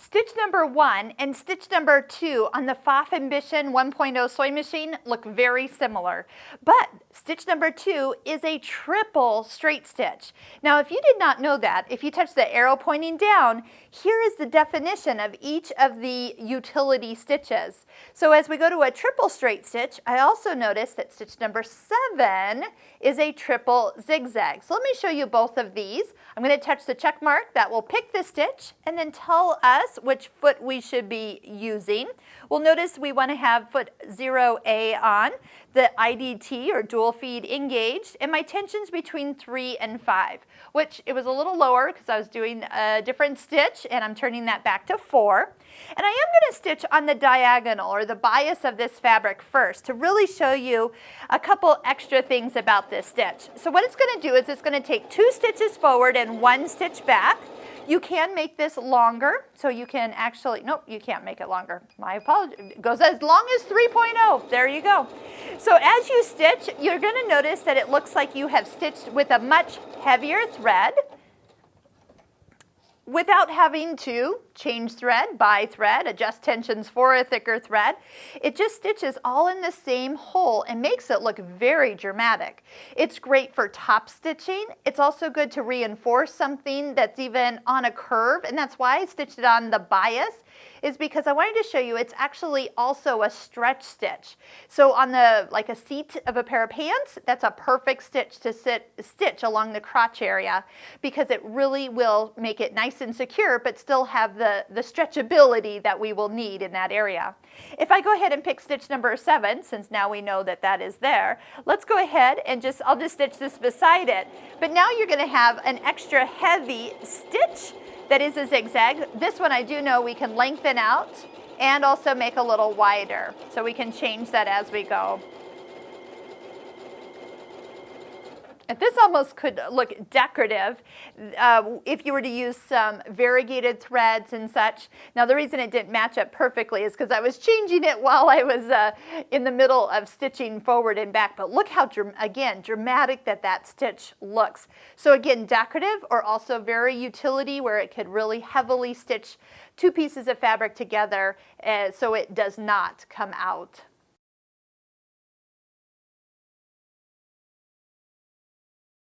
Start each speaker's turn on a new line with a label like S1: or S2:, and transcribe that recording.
S1: Stitch number 1 and stitch number 2 on the Pfaff Ambition 1.0 sewing machine look very similar, but stitch number 2 is a triple straight stitch. Now, if you did not know that, if you touch the arrow pointing down, here is the definition of each of the utility stitches. So as we go to a triple straight stitch, I also notice that stitch number 7 is a triple zigzag. So let me show you both of these. I'm going to touch the check mark that will pick the stitch and then tell us which foot we should be using. We'll notice we want to have foot 0A on, the IDT or dual feed engaged, and my tension's between 3 and 5, which it was a little lower because I was doing a different stitch and I'm turning that back to 4. And I am going to stitch on the diagonal or the bias of this fabric first to really show you a couple extra things about this stitch. So what it's going to do is it's going to take 2 stitches forward and 1 stitch back. You can make this longer, so you can actually, nope, you can't make it longer. My apologies. It goes as long as 3.0. There you go. So as you stitch, you're going to notice that it looks like you have stitched with a much heavier thread without having to change thread, buy thread, adjust tensions for a thicker thread. It just stitches all in the same hole and makes it look very dramatic. It's great for top stitching. It's also good to reinforce something that's even on a curve, and that's why I stitched it on the bias, is because I wanted to show you it's actually also a stretch stitch. So on like a seat of a pair of pants, that's a perfect stitch to stitch along the crotch area because it really will make it nice and secure but still have the stretchability that we will need in that area. If I go ahead and pick stitch number 7, since now we know that that is there, let's go ahead and I'll just stitch this beside it. But now you're going to have an extra heavy stitch that is a zigzag. This one I do know we can lengthen out and also make a little wider. So we can change that as we go. And this almost could look decorative if you were to use some variegated threads and such. Now the reason it didn't match up perfectly is because I was changing it while I was in the middle of stitching forward and back. But look how, again, dramatic that stitch looks. So again, decorative or also very utility where it could really heavily stitch 2 pieces of fabric together so it does not come out.